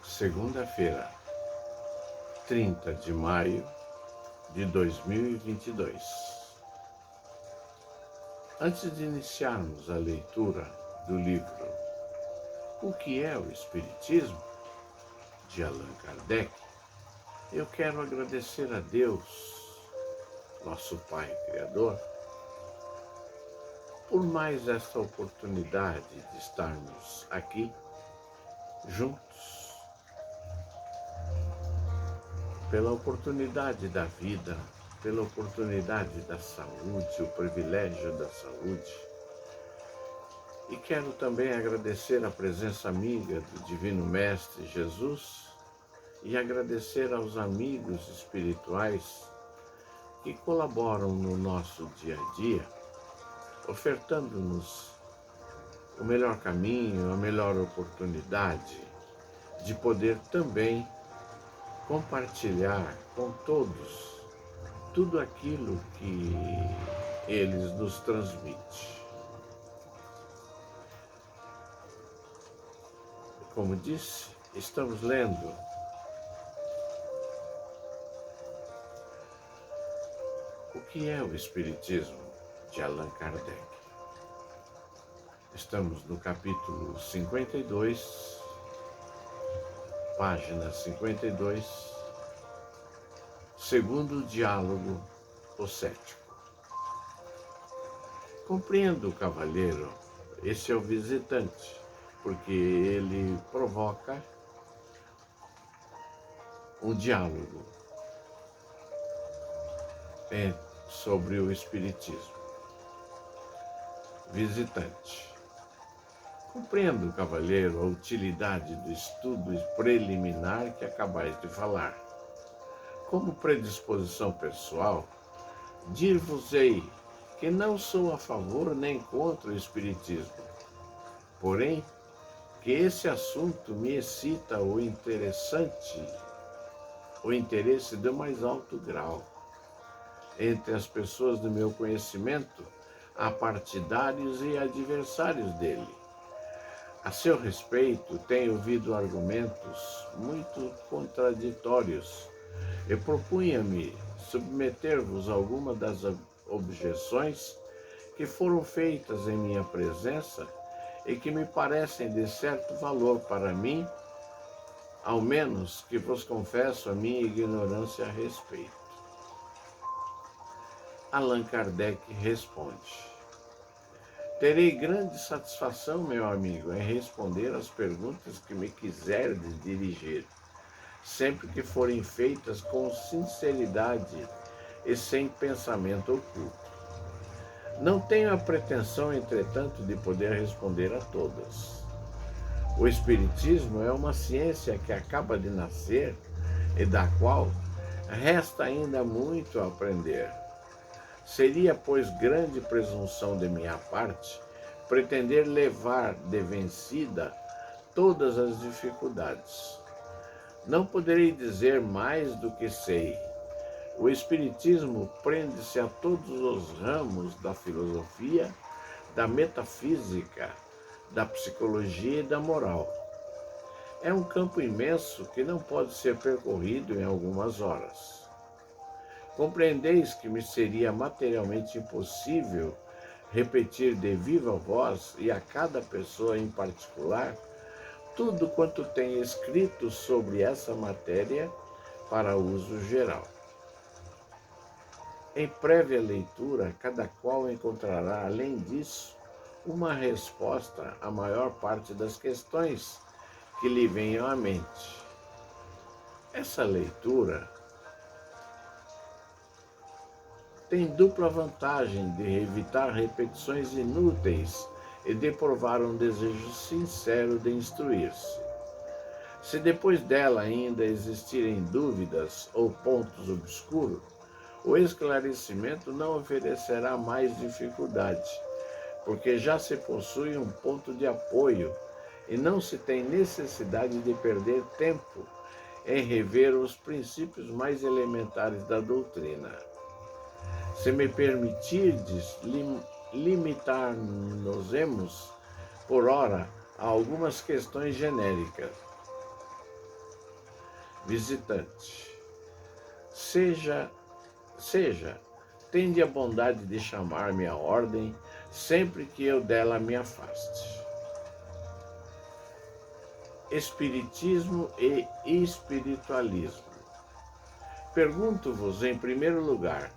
Segunda-feira, 30 de maio de 2022. Antes de iniciarmos a leitura do livro O que é o Espiritismo, de Allan Kardec, eu quero agradecer a Deus, nosso Pai Criador, por mais esta oportunidade de estarmos aqui juntos, pela oportunidade da vida, pela oportunidade da saúde, o privilégio da saúde. E quero também agradecer a presença amiga do Divino Mestre Jesus e agradecer aos amigos espirituais que colaboram no nosso dia a dia, ofertando-nos o melhor caminho, a melhor oportunidade de poder também compartilhar com todos tudo aquilo que eles nos transmitem. Como disse, estamos lendo O que é o Espiritismo, de Allan Kardec. Estamos no capítulo 52, página 52, segundo diálogo, o cético. Compreendo, cavalheiro, esse é o visitante, porque ele provoca um diálogo sobre o Espiritismo. Visitante. Compreendo, cavalheiro, a utilidade do estudo preliminar que acabais de falar. Como predisposição pessoal, dir-vos-ei que não sou a favor nem contra o Espiritismo. Porém, que esse assunto me excita o interesse do mais alto grau. Entre as pessoas do meu conhecimento, há partidários e adversários dele. A seu respeito, tenho ouvido argumentos muito contraditórios e propunha-me submeter-vos a alguma das objeções que foram feitas em minha presença e que me parecem de certo valor para mim, ao menos que vos confesso a minha ignorância a respeito. Allan Kardec responde: terei grande satisfação, meu amigo, em responder às perguntas que me quiserdes dirigir, sempre que forem feitas com sinceridade e sem pensamento oculto. Não tenho a pretensão, entretanto, de poder responder a todas. O Espiritismo é uma ciência que acaba de nascer e da qual resta ainda muito a aprender. Seria, pois, grande presunção de minha parte pretender levar de vencida todas as dificuldades. Não poderei dizer mais do que sei. O Espiritismo prende-se a todos os ramos da filosofia, da metafísica, da psicologia e da moral. É um campo imenso que não pode ser percorrido em algumas horas. Compreendeis que me seria materialmente impossível repetir de viva voz e a cada pessoa em particular tudo quanto tenho escrito sobre essa matéria para uso geral. Em prévia leitura, cada qual encontrará, além disso, uma resposta à maior parte das questões que lhe venham à mente. Essa leitura tem dupla vantagem de evitar repetições inúteis e de provar um desejo sincero de instruir-se. Se depois dela ainda existirem dúvidas ou pontos obscuros, o esclarecimento não oferecerá mais dificuldade, porque já se possui um ponto de apoio e não se tem necessidade de perder tempo em rever os princípios mais elementares da doutrina. Se me permitirdes, limitar-nos-emos, por ora, a algumas questões genéricas. visitante. Seja, tende a bondade de chamar-me à ordem sempre que eu dela me afaste. Espiritismo e espiritualismo. Pergunto-vos, em primeiro lugar,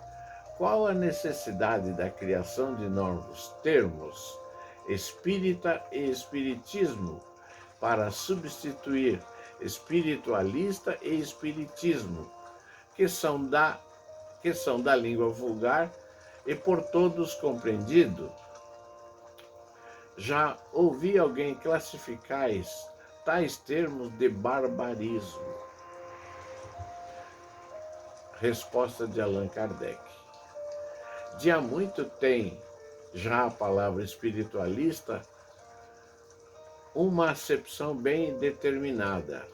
qual a necessidade da criação de novos termos, espírita e espiritismo, para substituir espiritualista e espiritismo, que são da língua vulgar e por todos compreendido? Já ouvi alguém classificar tais termos de barbarismo. Resposta de Allan Kardec. De há muito tem já a palavra espiritualista uma acepção bem determinada.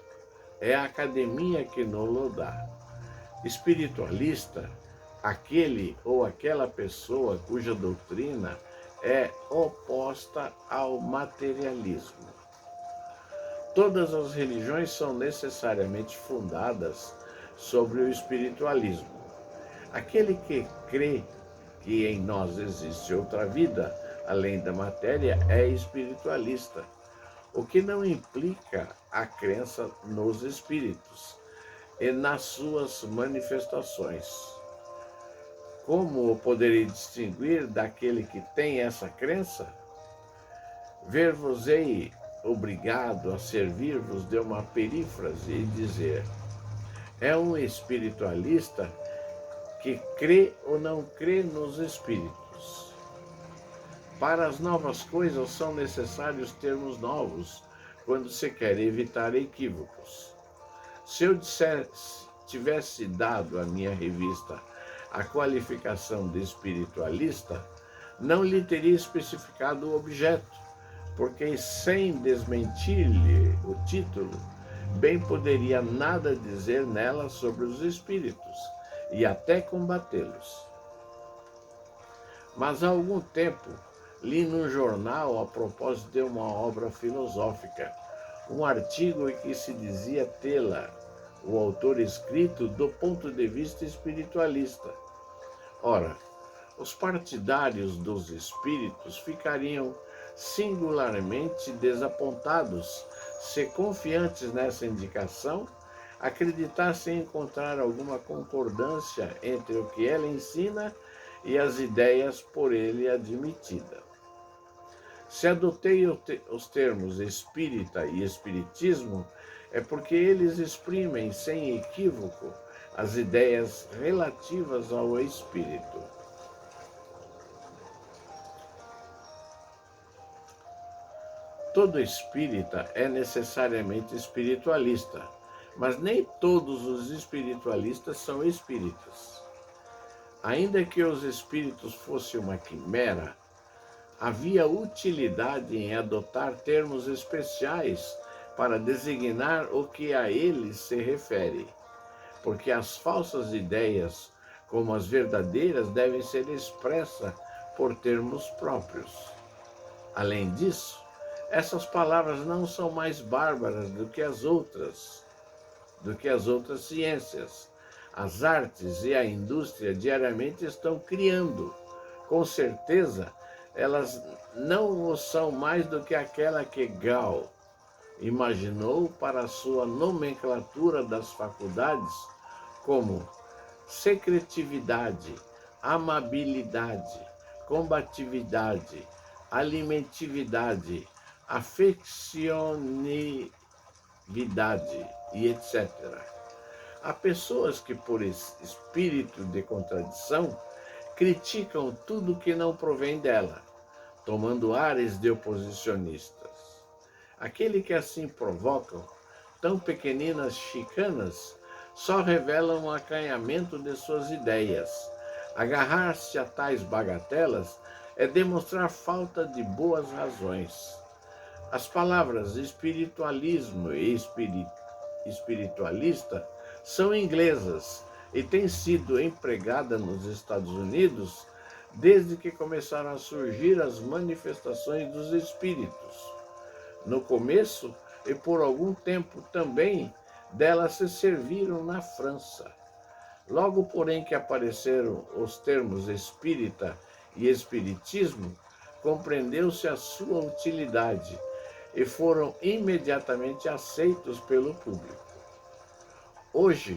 É a academia que nos dá. Espiritualista, aquele ou aquela pessoa cuja doutrina é oposta ao materialismo. Todas as religiões são necessariamente fundadas sobre o espiritualismo. Aquele que crê que em nós existe outra vida além da matéria é espiritualista, o que não implica a crença nos espíritos e nas suas manifestações. Como o poderei distinguir daquele que tem essa crença? Ver-vos-ei obrigado a servir-vos de uma perífrase e dizer: é um espiritualista que crê ou não crê nos espíritos. Para as novas coisas são necessários termos novos quando se quer evitar equívocos. Se eu tivesse dado à minha revista a qualificação de espiritualista, não lhe teria especificado o objeto, porque sem desmentir-lhe o título, bem poderia nada dizer nela sobre os espíritos e até combatê-los. Mas há algum tempo li num jornal, a propósito de uma obra filosófica, um artigo em que se dizia tê-la, o autor escrito, do ponto de vista espiritualista. Ora, os partidários dos espíritos ficariam singularmente desapontados se, confiantes nessa indicação, acreditassem encontrar alguma concordância entre o que ela ensina e as ideias por ele admitidas. Se adotei os termos espírita e espiritismo, é porque eles exprimem sem equívoco as ideias relativas ao espírito. Todo espírita é necessariamente espiritualista, mas nem todos os espiritualistas são espíritas. Ainda que os espíritos fossem uma quimera, havia utilidade em adotar termos especiais para designar o que a eles se refere, porque as falsas ideias, como as verdadeiras, devem ser expressas por termos próprios. Além disso, essas palavras não são mais bárbaras do que as outras ciências. As artes e a indústria diariamente estão criando. Com certeza, elas não o são mais do que aquela que Gall imaginou para a sua nomenclatura das faculdades como secretividade, amabilidade, combatividade, alimentividade, afeccionidade e etc. Há pessoas que, por espírito de contradição, criticam tudo que não provém dela, tomando ares de oposicionistas. Aquele que assim provocam tão pequeninas chicanas só revelam um acanhamento de suas ideias. Agarrar-se a tais bagatelas é demonstrar falta de boas razões. As palavras espiritualismo e espiritualista são inglesas e têm sido empregadas nos Estados Unidos desde que começaram a surgir as manifestações dos espíritos. No começo, e por algum tempo também, dela se serviram na França. Logo, porém, que apareceram os termos espírita e espiritismo, compreendeu-se a sua utilidade e foram imediatamente aceitos pelo público. Hoje,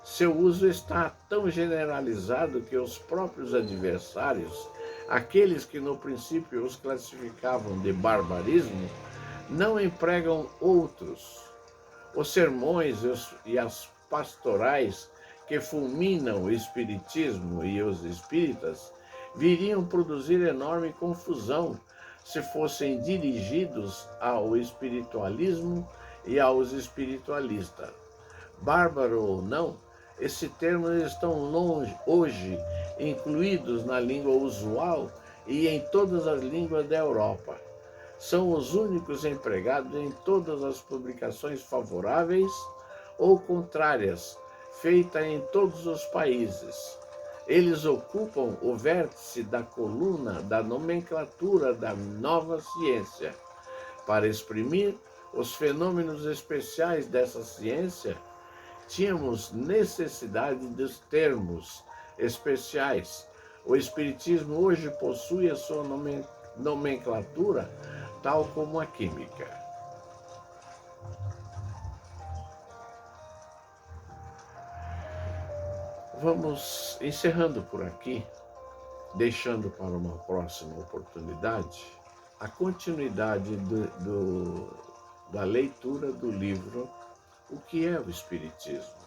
seu uso está tão generalizado que os próprios adversários, aqueles que no princípio os classificavam de barbarismo, não empregam outros. Os sermões e as pastorais que fulminam o espiritismo e os espíritas viriam produzir enorme confusão se fossem dirigidos ao espiritualismo e aos espiritualistas. Bárbaro ou não, esses termos estão hoje incluídos na língua usual e em todas as línguas da Europa. São os únicos empregados em todas as publicações favoráveis ou contrárias, feitas em todos os países. Eles ocupam o vértice da coluna da nomenclatura da nova ciência. Para exprimir os fenômenos especiais dessa ciência, tínhamos necessidade dos termos especiais. O Espiritismo hoje possui a sua nomenclatura, tal como a química. Vamos encerrando por aqui, deixando para uma próxima oportunidade a continuidade da leitura do livro O que é o Espiritismo.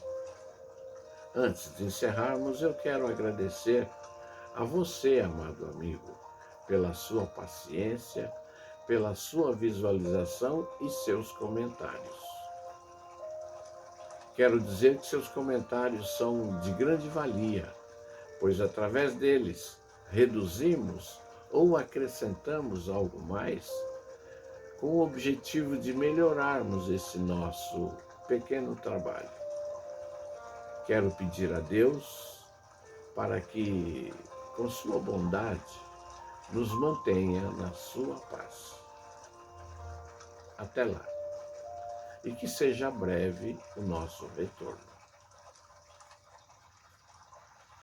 Antes de encerrarmos, eu quero agradecer a você, amado amigo, pela sua paciência, pela sua visualização e seus comentários. Quero dizer que seus comentários são de grande valia, pois através deles reduzimos ou acrescentamos algo mais com o objetivo de melhorarmos esse nosso pequeno trabalho. Quero pedir a Deus para que, com sua bondade, nos mantenha na sua paz. Até lá. E que seja breve o nosso retorno.